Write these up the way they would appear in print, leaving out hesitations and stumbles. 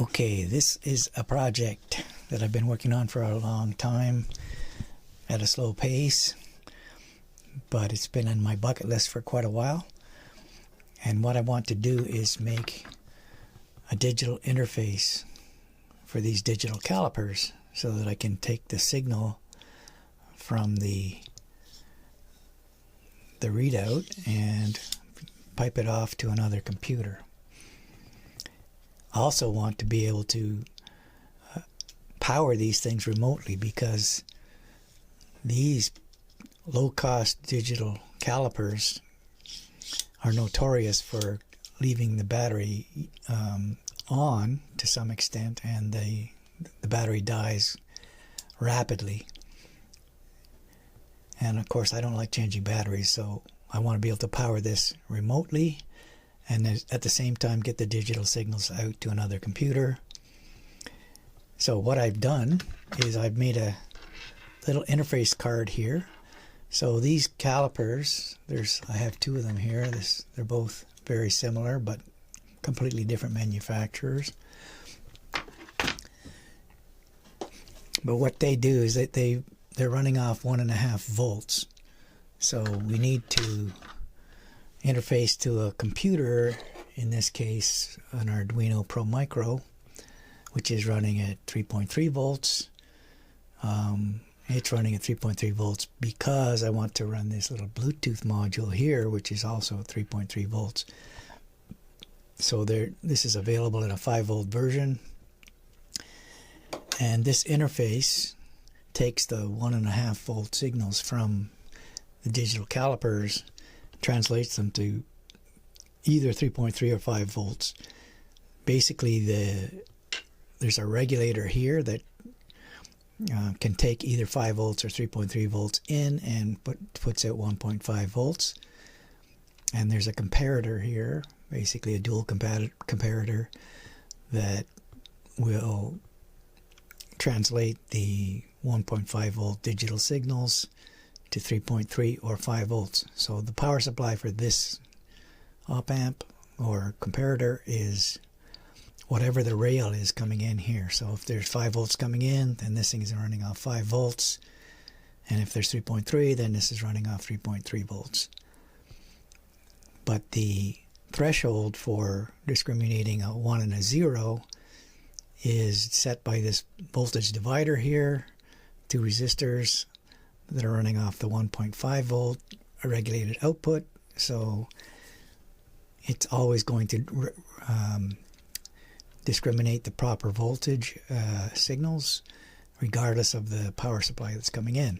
Okay, this is a project that I've been working on for a long time at a slow pace, but it's been on my bucket list for quite a while. And what I want to do is make a digital interface for these digital calipers so that I can take the signal from the readout and pipe it off to another computer. I also want to be able to power these things remotely, because these low-cost digital calipers are notorious for leaving the battery on to some extent, and the battery dies rapidly. And of course I don't like changing batteries, so I want to be able to power this remotely and at the same time get the digital signals out to another computer. So what I've done is I've made a little interface card here. So these calipers, I have two of them here. They're both very similar but completely different manufacturers. But what they do is that they're running off 1.5 volts. So we need to interface to a computer, in this case an Arduino Pro Micro, which is running at 3.3 volts. It's running at 3.3 volts because I want to run this little Bluetooth module here, which is also 3.3 volts. So this is available in a 5-volt version, and this interface takes the 1.5 volt signals from the digital calipers, translates them to either 3.3 or 5 volts. Basically, there's a regulator here that can take either 5 volts or 3.3 volts in and puts out 1.5 volts. And there's a comparator here, basically a dual comparator, that will translate the 1.5 volt digital signals to 3.3 or 5 volts. So the power supply for this op amp or comparator is whatever the rail is coming in here. So if there's 5 volts coming in, then this thing is running off 5 volts. And if there's 3.3, then this is running off 3.3 volts. But the threshold for discriminating a 1 and a 0 is set by this voltage divider here, 2 resistors that are running off the 1.5 volt regulated output. So it's always going to discriminate the proper voltage signals regardless of the power supply that's coming in.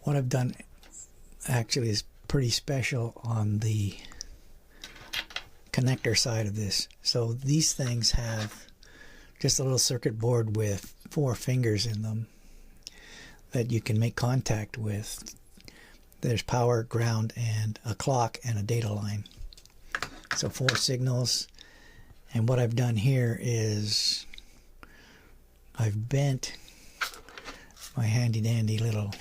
What I've done actually is pretty special on the connector side of this. So these things have just a little circuit board with 4 fingers in them that you can make contact with. There's power, ground, and a clock and a data line. So 4 signals. And what I've done here is I've bent my handy dandy little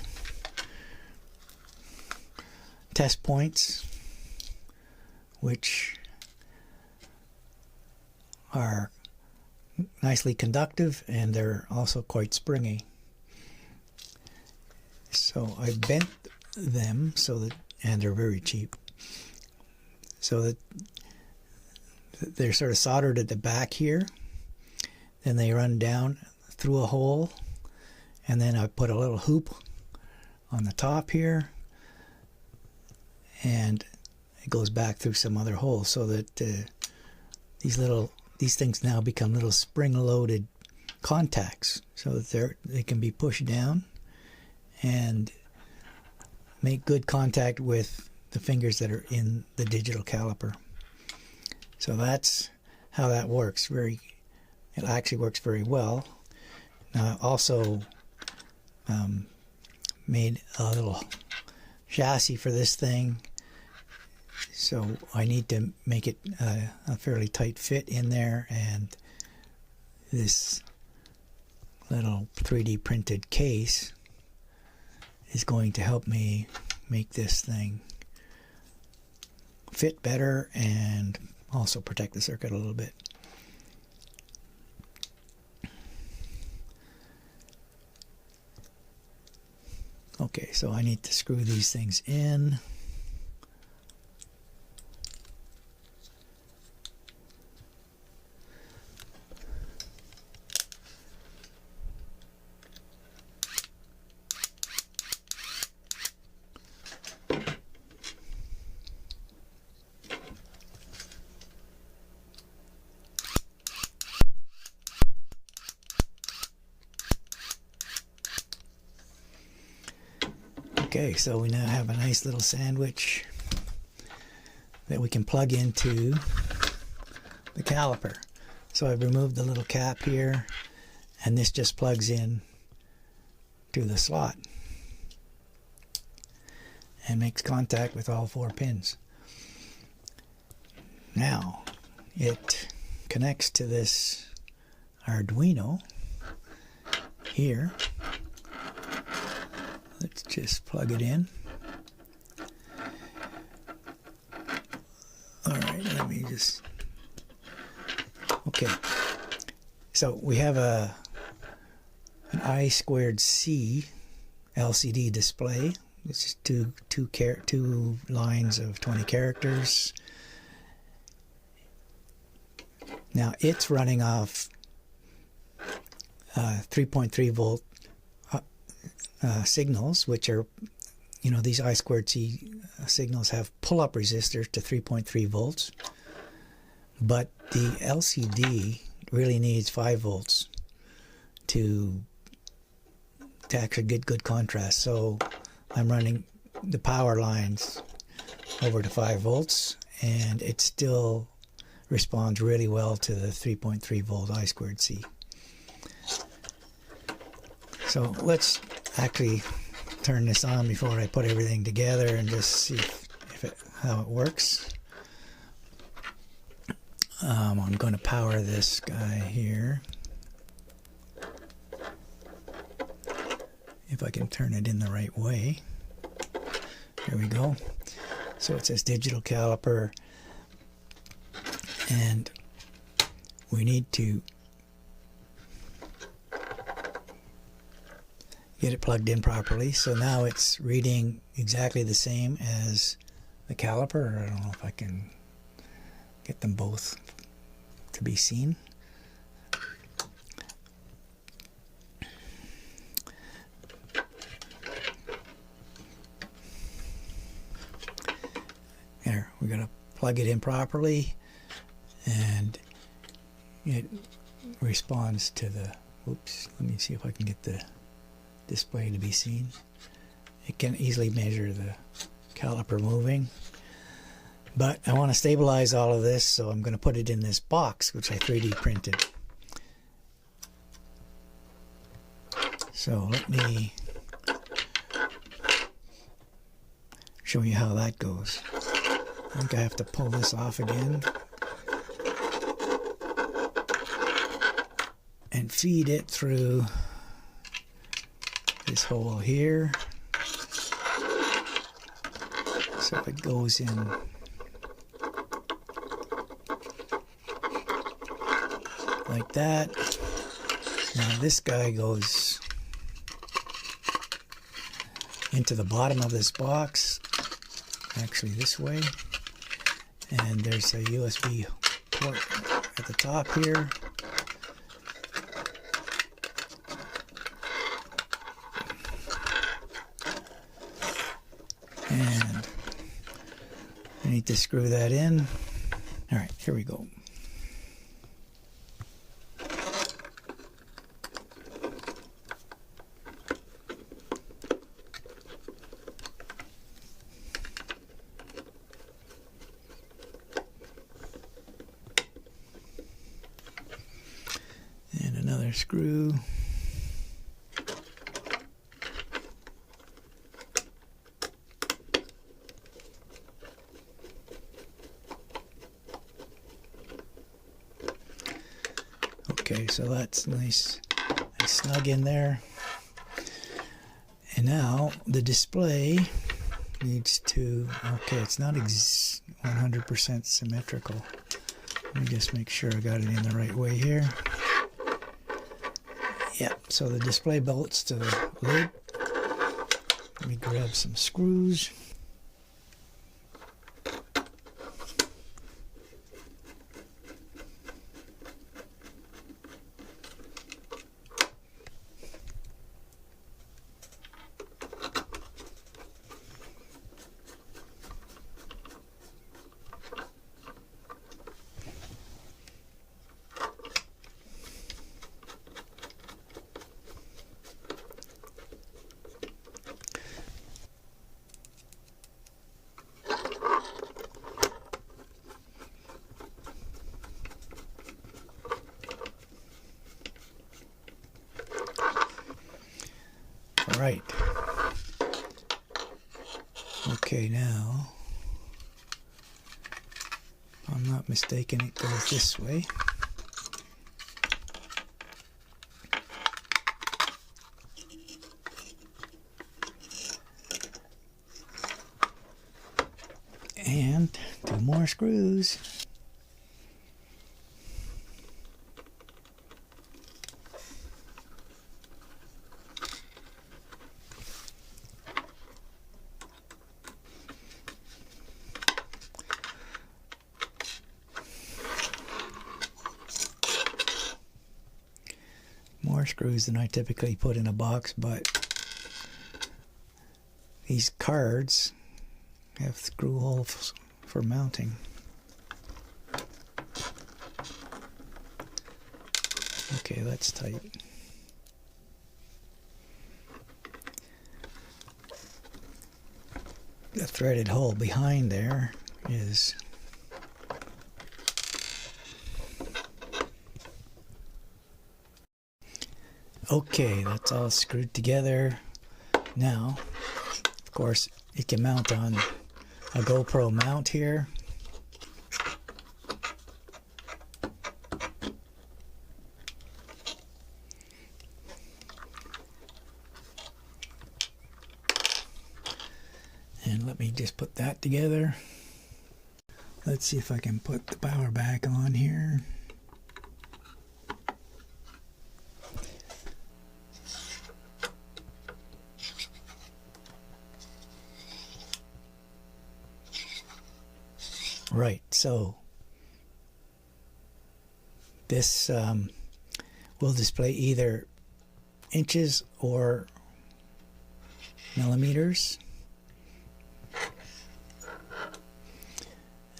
test points, which are nicely conductive, and they're also quite springy. So I bent them so that, and they're very cheap, so that they're sort of soldered at the back here. Then they run down through a hole, and then I put a little hoop on the top here, and it goes back through some other hole, so that these things now become little spring-loaded contacts, so that they can be pushed down and make good contact with the fingers that are in the digital caliper. So that's how that works. It actually works very well. Now I also made a little chassis for this thing, so I need to make it a fairly tight fit in there, and this little 3D printed case is going to help me make this thing fit better and also protect the circuit a little bit. Okay, so I need to screw these things in. Okay, so we now have a nice little sandwich that we can plug into the caliper. So I've removed the little cap here, and this just plugs in to the slot and makes contact with all 4 pins. Now it connects to this Arduino here. Let's just plug it in. Alright, let me just... Okay, so we have an I2C LCD display. It's just two lines of 20 characters. Now it's running off 3.3 volt signals, which are, you know, these I2C signals have pull-up resistors to 3.3 volts, but the LCD really needs 5 volts to actually get good contrast. So I'm running the power lines over to 5 volts, and it still responds really well to the 3.3 volt I2C. So let's actually turn this on before I put everything together and just see how it works. I'm going to power this guy here. If I can turn it in the right way. There we go. So it says digital caliper, and we need to get it plugged in properly. So now it's reading exactly the same as the caliper. I don't know if I can get them both to be seen. There, we're going to plug it in properly, and it responds to the, oops, let me see if I can get the display to be seen. It can easily measure the caliper moving, but I want to stabilize all of this, so I'm going to put it in this box which I 3D printed. So let me show you how that goes. I think I have to pull this off again and feed it through this hole here, so it goes in like that. Now this guy goes into the bottom of this box, actually this way, and there's a USB port at the top here. And I need to screw that in. Alright, here we go. And another screw. Okay, so that's nice and snug in there. And now the display needs to, okay, it's not 100% symmetrical. Let me just make sure I got it in the right way here. Yep, so the display bolts to the lid. Let me grab some screws. Right. Okay, now, if I'm not mistaken, it goes this way. And 2 more screws. More screws than I typically put in a box, but these cards have screw holes for mounting. Okay, that's tight. The threaded hole behind there is okay, that's all screwed together. Now, of course, it can mount on a GoPro mount here. And let me just put that together. Let's see if I can put the power back on here. Right, so this will display either inches or millimeters,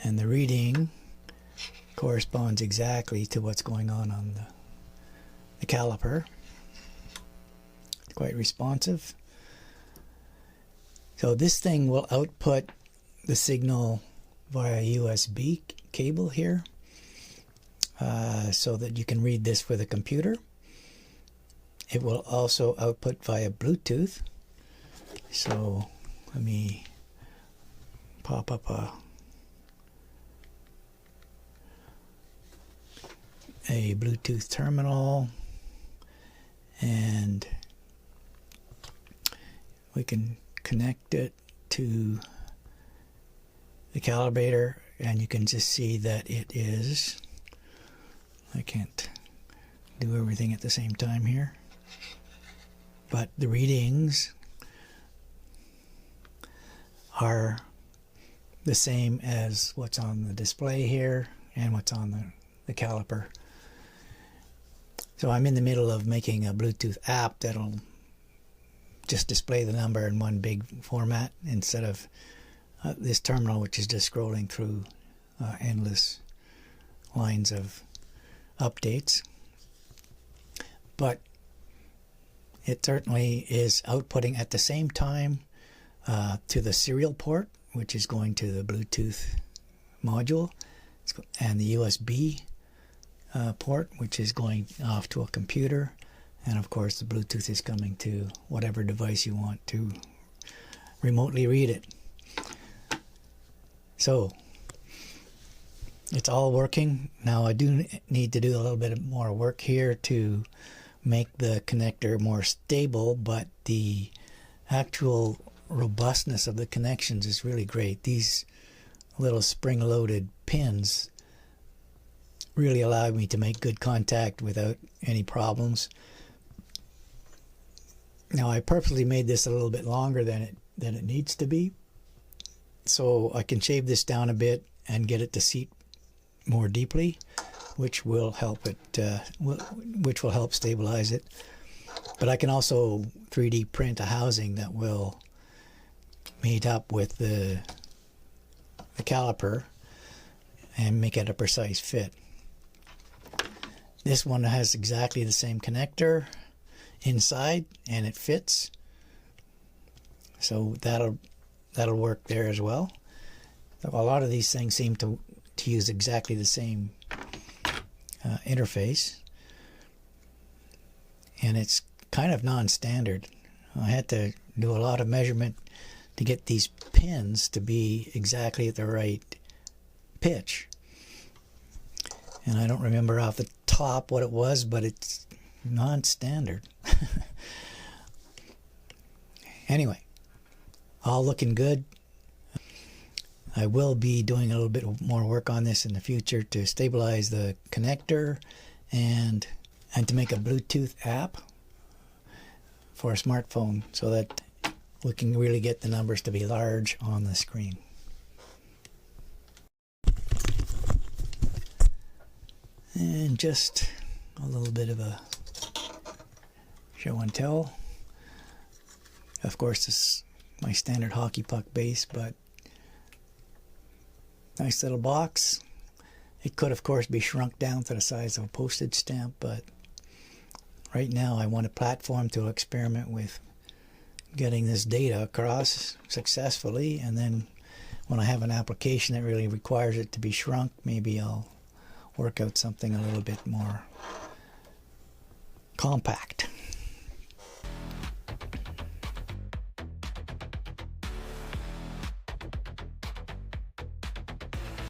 and the reading corresponds exactly to what's going on the caliper. It's quite responsive. So this thing will output the signal via USB cable here, so that you can read this with a computer. It will also output via Bluetooth. So let me pop up a Bluetooth terminal, and we can connect it to the calibrator, and you can just see that it is, I can't do everything at the same time here, but the readings are the same as what's on the display here and what's on the caliper. So I'm in the middle of making a Bluetooth app that'll just display the number in one big format instead of this terminal, which is just scrolling through endless lines of updates. But it certainly is outputting at the same time to the serial port, which is going to the Bluetooth module, and the USB port, which is going off to a computer, and of course the Bluetooth is coming to whatever device you want to remotely read it. So it's all working. Now I do need to do a little bit more work here to make the connector more stable, but the actual robustness of the connections is really great. These little spring-loaded pins really allow me to make good contact without any problems. Now I purposely made this a little bit longer than it needs to be, so I can shave this down a bit and get it to seat more deeply, which will help it, which will help stabilize it. But I can also 3D print a housing that will meet up with the caliper and make it a precise fit. This one has exactly the same connector inside, and it fits, so that'll work there as well. A lot of these things seem to use exactly the same interface, and it's kind of non-standard. I had to do a lot of measurement to get these pins to be exactly at the right pitch, and I don't remember off the top what it was, but it's non-standard. Anyway, all looking good. I will be doing a little bit more work on this in the future to stabilize the connector and to make a Bluetooth app for a smartphone so that we can really get the numbers to be large on the screen. And just a little bit of a show and tell. Of course, this is my standard hockey puck base, but nice little box. It could, of course, be shrunk down to the size of a postage stamp, but right now I want a platform to experiment with getting this data across successfully, and then when I have an application that really requires it to be shrunk, maybe I'll work out something a little bit more compact.